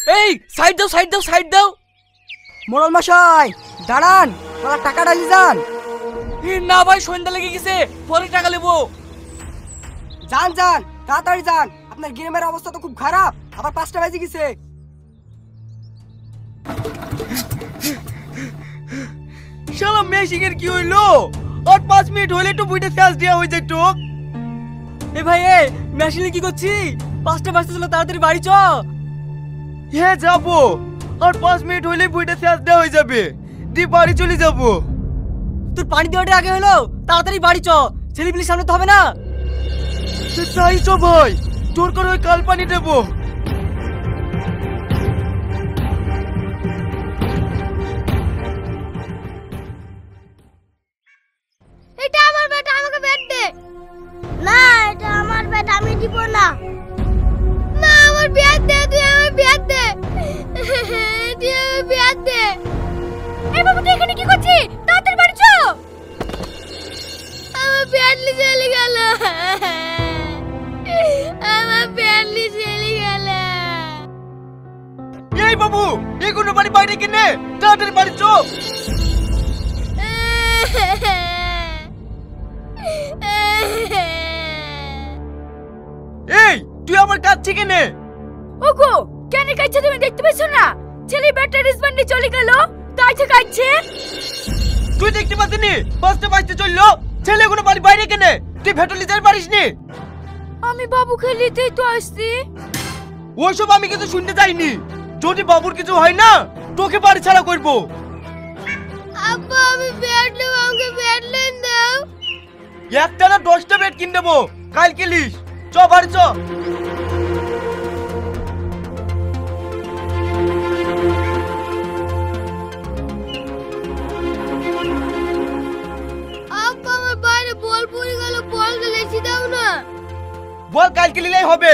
এই সাইড দাও সাইড দাও সাইড দাও। মোড়ল মশাই দাঁড়ান, ওরা টাকা ডালি যান। না ভাই সন্ধ্যা লেগে গেছে, পরে টাকা নেবো। যান যান তাড়াতাড়ি যান, আপনার গ্রামের অবস্থা তো খুব খারাপ, আবার 5টা বেজে গেছে। শালা মেশিনের কি হইলো? আর 5 মিনিট হলে একটু বুইটা চার্জ দেওয়া হয়ে যায় তো। এ ভাই এ মেশিনে কি করছি? 5টা বাজতে চলো, তাড়াতাড়ি বাড়ি চ। হ্যাঁ যাবো, আর 5 মিনিট হলে বুইটা চার্জ দেওয়া হয়ে যাবে, দি বাড়ি চলে যাবো। তোর পানি দেওয়াটা আগে হলো, তাড়াতাড়ি বাড়ি চ, ছেলেপিলির সামনে তো হবে না। তাই চ ভাই, জোর করে ওই কাল পানি দেবো। এটা আমার ব্যাট, আমাকে ব্যাট দে। না এটা আমার ব্যাট, আমি দিব না। না আমার ব্যাট দে, তুই আমার ব্যাট দে। তুই আমার ব্যাট দে। এই বাবু তুই এখানে কি করছিস? তাড়াতাড়ি বাড়ি চ। আমার ব্যাট নিয়ে চলে গেল, আমার ব্যাট নিয়ে চলে গেল। এই বাবু এগুলো বাড়ি বাইরে কিনে, তাড়াতাড়ি বাড়ি চ। এই তুই আমার কাছ থেকে নে। ওগো কেন কাইছে তুমি দেখতে পাচ্ছ না? ছেলে ব্যাটটা রিসবন্ড নিয়ে চলে গেল, তাই তো কাইছে। তুই দেখতে পাচ্ছিস? 5টা বাজতে চললো, ছেলে এগুলো বাড়ি বাইরে কিনে, তুই ভেটলি যাই পারিস নি? আমি বাবুকে নিতেই তো আসছি। ওইসব আমি কিছু শুনতে চাইনি, যদি বাবুর কিছু হয় না তোকে বাড়ি ছাড়া করবো। আব্বা আমি ব্যাট নেব, আমাকে ব্যাট লেন দাও। একটা না 10টা ব্যাট কিনে দেবো, কাল কিলিস। চ বাড়ি চ। আব্বা আমার বাইরে বল পড়ে গেল, বলটা লেসি দাও না। বল কাল কিলিলেই হবে।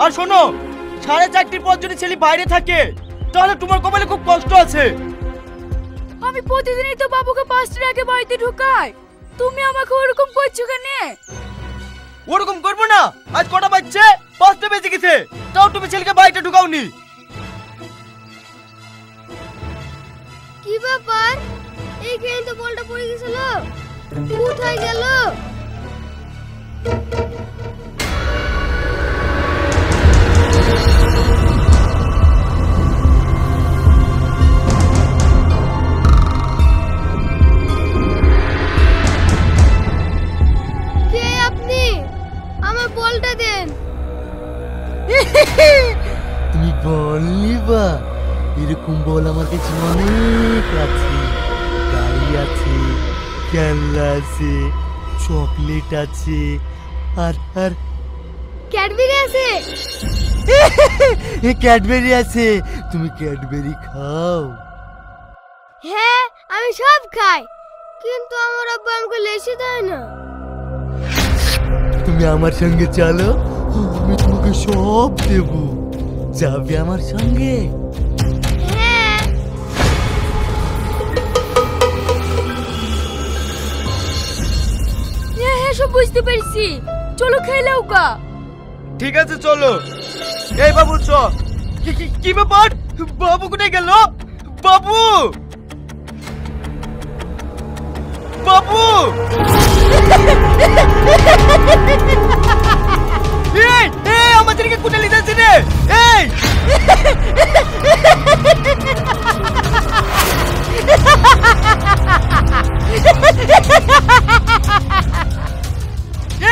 আর শোনো, 4:30 পর যদি ছেলে বাইরে থাকে তাহলে তোমার কপালে খুব কষ্ট আছে। আমি প্রতিদিনই তো বাবুকে 5টার আগে বাড়িতে ঢুকাই, তুমি আমাকে ওরকম করছো কেন? ওরকম করবো না। আজ কটা বাজছে? 5টা বেজে গেছে, তাও তুমি ছেলেকে বাড়িতে ঢুকাওনি। কি ব্যাপার? এইখানে তো বলটা পড়ে গেছিল, কোথায় গেল? কে আপনি? আমার বলটা দেন। তুমি বল নিবা? এরকম বল আমার কাছে অনেক আছে। গাড়ি আছে, খেলনা আছে, চকলেট আছে, আর আর ক্যাডবেরি আছে। ক্যাডবেরি আছে। তুমি ক্যাডবেরি খাও? হ্যাঁ আমি সব খাই, কিন্তু আমার আব্বা আমাকে লেসি দেয় না। তুমি আমার সঙ্গে চলো, আমি তোমাকে সব দেব। যাবে আমার সঙ্গে? হ্যাঁ। হ্যাঁ হ্যাঁ সব বুঝতে পেরেছি, চলো খেলেও কা। ঠিক আছে চলো। এই বাবু চ। কি ব্যাপার? বাবু কোথায় গেল? বাবু বাবু এই এই আমাদেরকে কোথায় নিয়ে যাচ্ছে রে? এই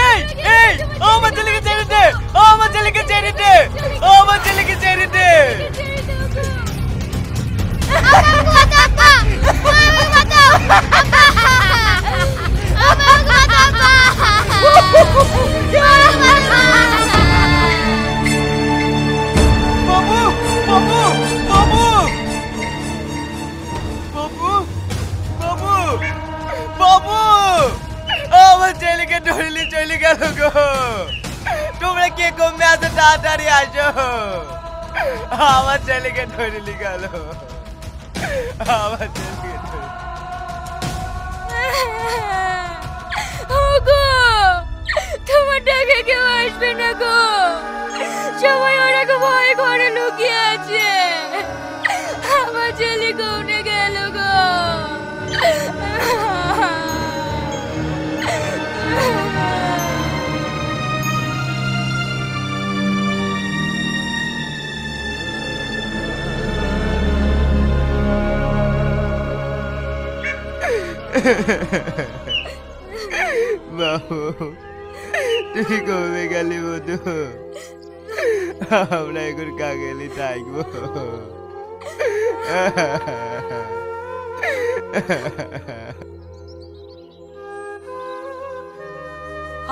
এই এই আমার ছেলেকে ছেড়ে দে, আমার ছেলেকে ছেড়ে দে, আমার ছেলেকে ছেড়ে দে। বাবু বাবু বাবু বাবু বাবু বাবু আমার ছেলেকে ধরলি চলে গেল গো। তোমরা কে কমে এত তাড়াতাড়ি আসো? আমার ছেলেকে ধরলি গেল, আমার ছেলেকে ধরলি। ওগো তোমার ডাকে কেউ আসবে না গো, সবাই ওরা ভয় করে লুকিয়ে আছে। বাবু তুই কবে গেলি বধু? আমরা এখন কাগেলি থাকবো।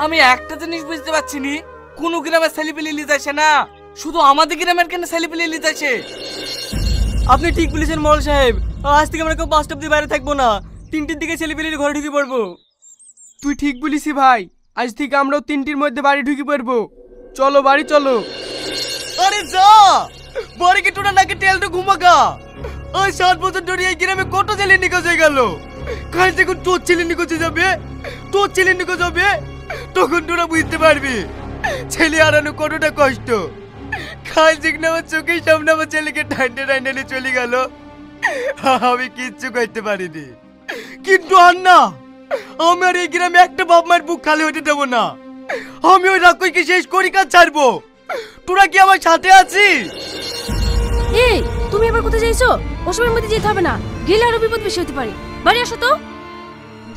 আমি একটা জিনিস বুঝতে পারছি নি, কোন গ্রামের ছেলেপিলে লিজ আসে না, শুধু আমাদের গ্রামের কেন ছেলেপিলে লিজ আসে? আপনি ঠিক বলেছেন মোড়ল সাহেব, আজ থেকে আমরা কেউ 5টা অবধি বাইরে থাকবো না, 3টির দিকে ছেলেপিলের ঘরে ঢুকে পড়বো। তুই ঠিক বলিস ভাই, আজ থেকে আমরাও 3টির মধ্যে বাড়ি ঢুকে পড়বো। চলো বাড়ি চলো। আরে যা বাড়ি কে টোনা নাকি তেলটা ঘুমাগা। ওই 7 বছর ধরে এই গ্রামে কত ছেলে নিখোঁজ হয়ে গেল, কাল যখন তোর ছেলে নিখোঁজ যাবে, তোর ছেলে নিখোঁজ হবে, তখন তোরা বুঝতে পারবি ছেলে হারানো কতটা কষ্ট। কাল যখন আমার চোখের সামনে আমার ছেলেকে টাইনে টাইনে নিয়ে চলে গেল, আমি কিচ্ছু করতে পারিনি। কিন্তু আর না, আমি আর এই গ্রামে একটা বাপ মায়ের বুক খালি হতে দেবো না। আমি ওই রাক্ষসকে শেষ করি কাজ ছাড়বো। তোরা কি আমার সাথে আছিস? এই তুমি এবার কোথায় যাইছো? ওসবের মধ্যে যেতে হবে না, গেলে আরো বিপদ বেশি হতে পারে। বাড়ি আসো তো।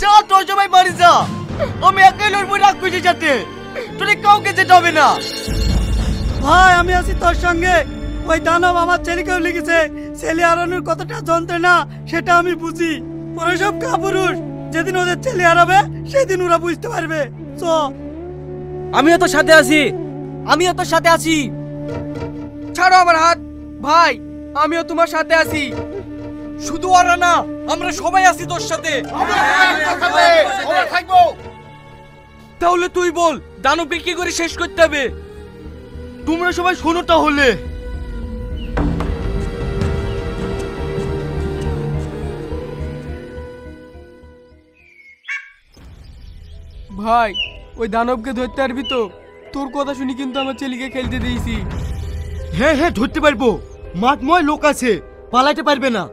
যা তোর সবাই বাড়ি যা, আমি একাই লড়বো রাক্ষসের সাথে, তোরে কাউকে যেতে হবে না। ভাই আমি আছি তোর সঙ্গে। ওই দানব আমার ছেলেকেও লিখেছে, ছেলে হারানোর কতটা যন্ত্রণা সেটা আমি বুঝি। ওরা সব কাপুরুষ, যেদিন ওদের ছেলে হারাবে সেদিন ওরা বুঝতে পারবে। চ আমিও তোর সাথে আছি, আমিও তোর সাথে আছি। ছাড়ো আমার হাত ভাই, আমিও তোমার সাথে আছি। শুধু ওরা না, আমরা সবাই আছি তোর সাথে। তাহলে তুই বল দানবকে কি করে শেষ করতে হবে? তোমরা সবাই শোনো তাহলে। ভাই ওই দানবকে ধরতে পারবি তো? তোর কথা শুনি কিন্তু আমার ছেলেকে খেলতে দিয়েছি। হ্যাঁ হ্যাঁ ধরতে পারবো, মাঠময় লোক আছে, পালাতে পারবে না।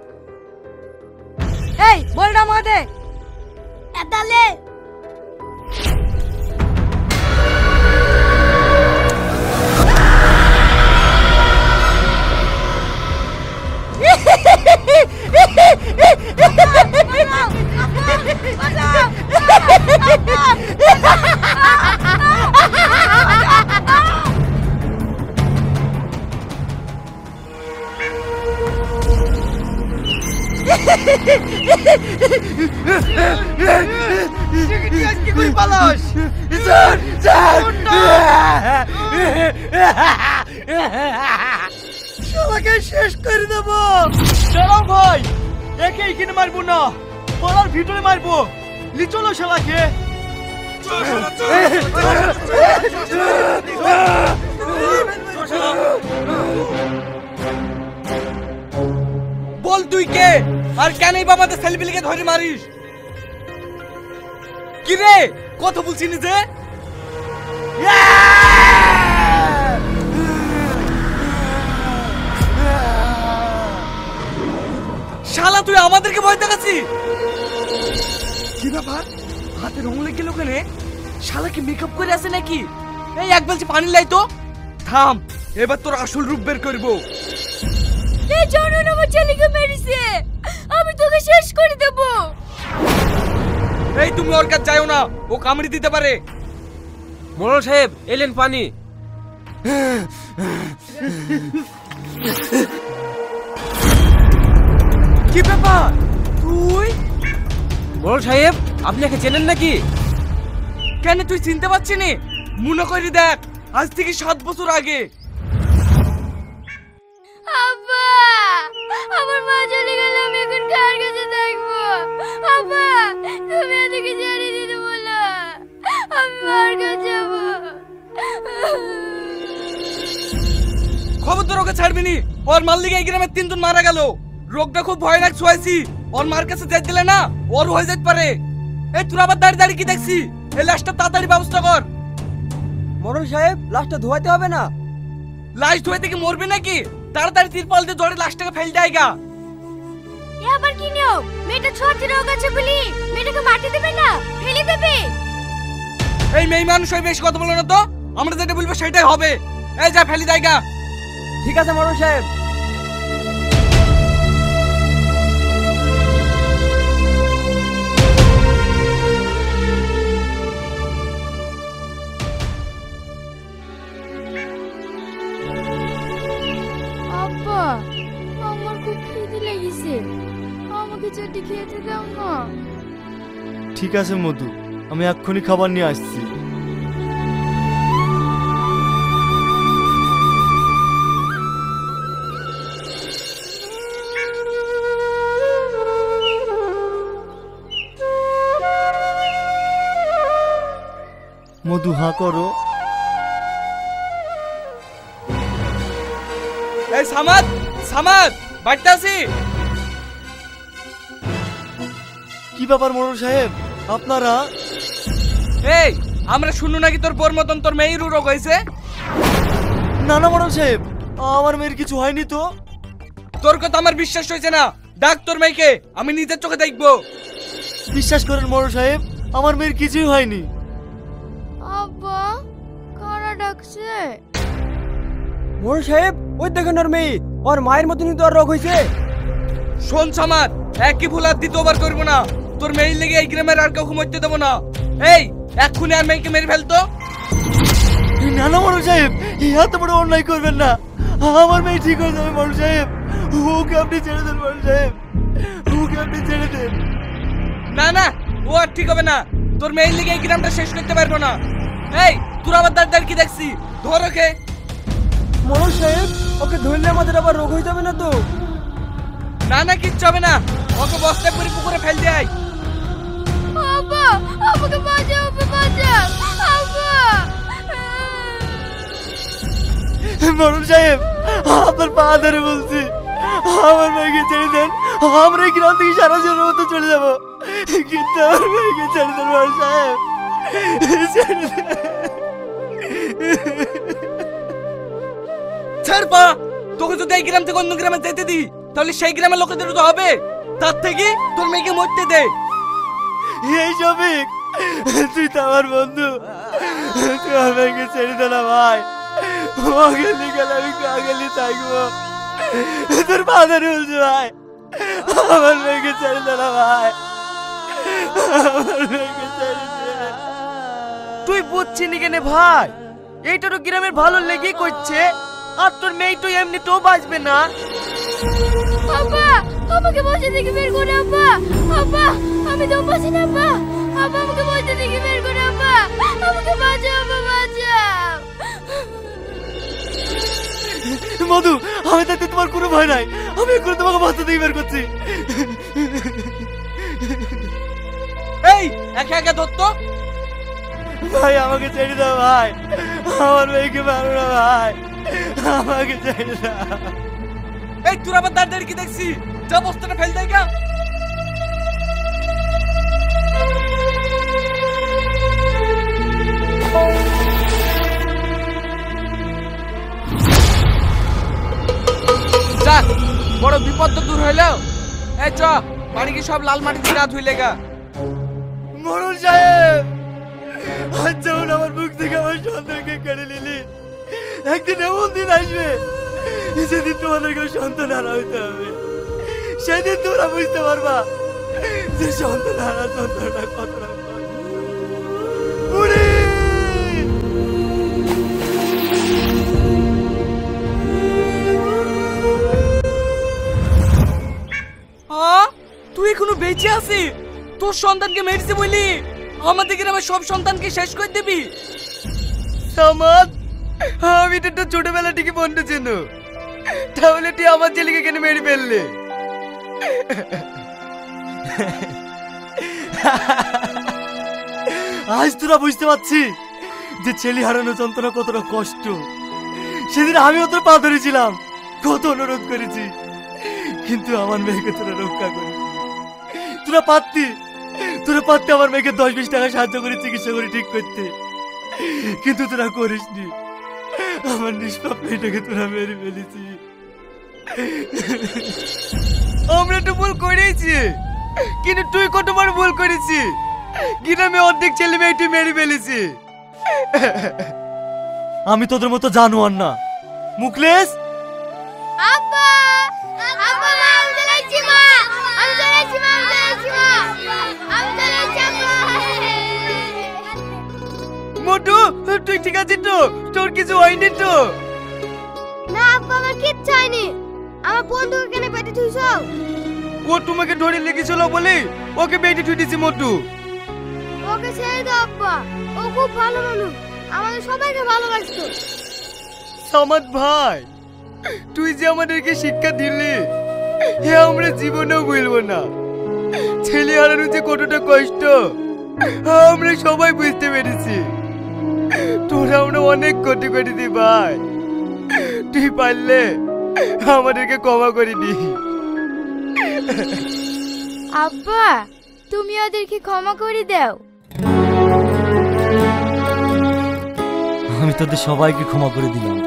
এই বলটা মাদে। এতালে কি করে পালাস? শালাকে শেষ করে দেবো। দাঁড়াও ভাই, একে এখানে মারবো না, পালার ভিতরে মারবো। লি চলো শালাকে। বল তুই কে, আর কেন এই বাবাদের ছেলেপিলেকে ধরে মারিস? কি রে কথা বলছিস যে? শালা তুই আমাদেরকে ভয় দেখাচ্ছিস? কি ব্যাপার, হাতে রং লেগে গেল কেন? শালা কি মেকআপ করে আছে নাকি? এই এক বালতি পানি লাই তো। থাম, এবার তোর আসল রূপ বের করবো। এই জনন আমার ছেলেকে মেরেছে, আমি তোকে শেষ করে দেব। এই তুমি ওর কাছে যাও না, ও কামড়ি দিতে পারে। মোড়ল সাহেব এলেন পানি। কি ব্যাপার তুই? মোড়ল সাহেব আপনি একে চেনেন নাকি? কেন তুই চিনতে পারছিস নি? মনে করি দেখ, আজ থেকে 7 বছর আগে। আব্বা, আমার মা চলে গেল, আমি এখন কার কাছে থাকবো? আব্বা তুমি এদিকে ছেড়ে দিতে বলো, আমি মার কাছে যাবো। খবর তোর ওকে ছাড়বি নি, ওর মার লিগে এই গ্রামের 3 জন মারা গেল। রোগটা খুব ভয়ানক ছুঁয়েছি, ওর মার কাছে যেতে দিলে না ওর হয়ে যেতে পারে। এই তোর আবার দাঁড়িয়ে দাঁড়িয়ে কি দেখছি? এই লাশটা তাড়াতাড়ি ব্যবস্থা কর। মোড়ল সাহেব লাশটা ধোয়াতে হবে না? লাশ ধুয়ে থেকে মরবে নাকি? তাড়াতাড়ি তিরপল দিয়ে ধরে লাশটাকে ফেল দেয়গা। এ আবার কি নিও? মেয়েটা ছোট রোগ আছে বলি মেয়েটাকে মাটি দেবে না, ফেলে দেবে। এই মেয়ে মানুষ হয়ে বেশি কথা বলো না তো, আমরা যেটা বলবো সেটাই হবে। এই যা ফেলি দেয়গা। ঠিক আছে মোড়ল সাহেব। খিচুড়ি খেতে দাও না। ঠিক আছে মধু, আমি এক্ষুনি খাবার নিয়ে আসছি। মধু হাঁ করো। এই সামাদ, সামাদ, বাড়িতে আছি। কি ব্যাপার মোড়ল সাহেব, আপনারা? এই আমরা শুনু নাকি তোর বোর মতন তোর মেয়েরও রোগ হয়েছে? না না মোড়ল সাহেব, আমার মেয়ের কিছু হয়নি তো। তোর কথা আমার বিশ্বাস হয়েছে না। ডাক তোর মেয়েকে, আমি নিজের চোখে দেখবো। বিশ্বাস করেন মোড়ল সাহেব, আমার মেয়ের কিছুই হয়নি। আব্বা কারা ডাকছে? মোড়ল সাহেব, ওই দেখেন ওর মেয়ে, ওর মায়ের মতনই তো ওর রোগ হয়েছে। শোন সামাদ, একই ভুল আর দ্বিতীয়বার করবো না। তোর মেয়ের লেগে এই গ্রামের আর কাউকে মরতে দেবো না। এই এক্ষুনি আর মেয়েকে মেরে ফেলতো। না না মোড়ল সাহেব, এত বড় অন্যায় করবেন না। আমার মেয়ে ঠিক হয়ে যাবে মোড়ল সাহেব, ওকে আপনি ছেড়ে দেন মোড়ল সাহেব, ওকে আপনি ছেড়ে দেন। না না, ও আর ঠিক হবে না। তোর মেয়ের লেগে এই গ্রামটা শেষ করতে পারবো না। এই তোর আবার দাঁড় কি দেখছি? ধর ওকে। মোড়ল সাহেব, ওকে ধরলে আমাদের আবার রোগ হয়ে যাবে না তো? না না, কিচ্ছু হবে না। ওকে বস্তায় পুরি পুকুরে ফেল দেয়। আব্বা আমাকে বাঁচাও, আব্বা বাঁচাও আব্বা। মোড়ল সাহেব, আপনার পা ধরে বলছি, আমার মেয়েকে ছেড়ে দেন। আমরা এই গ্রাম থেকে সারা জীবনের মতো চলে যাবো, কিন্তু আমার মেয়েকে ছেড়ে দেন মোড়ল সাহেব, ছেড়ে দেন। ছাড় পা। তোকে যদি এই গ্রাম থেকে অন্য গ্রামে যেতে দি, তাহলে সেই গ্রামের লোকেদের তো হবে। তার থেকে তোর মেয়েকে মরতে দে। এই শফিক, তুই তো আমার বন্ধু, তুই আমার মেয়েকে ছেড়ে দে না ভাই। ওকে লিখে আমি কাগলি থাকবো, তোর পা ধরে বলছি ভাই, আমার মেয়েকে ছেড়ে দে না ভাই, আমার মেয়েকে ছেড়ে দে। তুই বুঝছিস নি কেন ভাই? এইটা তো গ্রামের ভালো লেগে করছে, আর তোর মেয়ে তো এমনি তো বাঁচবে না। আব্বা আমাকে বসে থেকে বের করে আব্বা। আব্বা আমি তো বসে না আব্বা। আব্বা আমাকে বসে থেকে বের করে আব্বা। আমাকে বাঁচাও আব্বা, বাঁচাও। মধু, আমি তাতে তোমার কোনো ভয় নাই, আমি এখন তোমাকে বাঁচতে থেকে বের করছি। এই একা একা ধরতো। ভাই আমাকে ছেড়ে দাও ভাই, আমার মেয়েকে মারো না ভাই, আমাকে ছেড়ে দাও। এই তোর আবার দাঁড় কি দেখছি? যা বস্তাটা ফেল দেয় গা। যাক, বড় বিপদ তো দূর হইলো। এই চ, বাড়ি কি সব লাল মাটিতে গা ধুইলে গা। মোড়ল সাহেব, আজ যেমন আমার বুক থেকে আমার সন্তানকে কেড়ে নিলি, একদিন এমন দিন আসবে যেদিন তোমাদেরকে সন্তান হারা হইতে হবে। সেদিন তোমরা বুঝতে পারবা যে সন্তান হারা সন্তানটা কতটা কষ্ট। বুড়ি! তুই এখনো বেঁচে আছিস? তোর সন্তানকে মেরেছে বলি আমাদের গ্রামের সব সন্তানকে শেষ করে দিবি? সামাদ, আমি তো তোর ছোটবেলা থেকে বন্ধু ছিল, তাহলে তুই আমার ছেলেকে কেন মেরে ফেললে? আজ তোরা বুঝতে পারছি যে ছেলে হারানো যন্ত্রণা কতটা কষ্ট। সেদিন আমিও তোর পা ধরেছিলাম, কত অনুরোধ করেছি, কিন্তু আমার মেয়েকে তোরা রক্ষা করি। তোরা পারতি আমার মেয়েকে 10-20 টাকা সাহায্য করে চিকিৎসা করে ঠিক করতে, কিন্তু তোরা করিসনি। আমার নিষ্পাপ মেয়েটাকে তোরা মেরে ফেলেছি। আমরা তো ভুল করেছি, কিন্তু তুই কতবার ভুল করেছিস? গ্রামে অর্ধেক ছেলে মেয়ে তুই মেরে ফেলেছি। আমি তোদের মতো জানোয়ার না। মুকলেশ, আব্বা আব্বা মা আমি চলেছি মা, আমি চলেছি মা, আমি চলেছি মা, আমি চলেছি আব্বা। মোটু, তুই ঠিক আছিস তো? তোর কিছু হয়নি তো? না আব্বা আমার কিচ্ছু হয়নি। আমার বন্ধুকে কেন পেটে থুইছো? ও তোমাকে ধরে লেগেছিল বলে ওকে বেটে ছুটেছি মোটু। ওকে ছেড়ে দাও আব্বা, ও খুব ভালো মানুষ, আমাদের সবাইকে ভালোবাসতো। সামাদ ভাই, তুই যে আমাদেরকে শিক্ষা দিলি হে আমরা জীবনেও ভুলবো না। ছেলে হারানো যে কতটা কষ্ট আমরা সবাই বুঝতে পেরেছি। তোরা আমরা অনেক ক্ষতি করেছি ভাই, তুই পারলে আমাদেরকে ক্ষমা করে দি। আব্বা, তুমি ওদেরকে ক্ষমা করে দাও। আমি তোদের সবাইকে ক্ষমা করে দিলাম।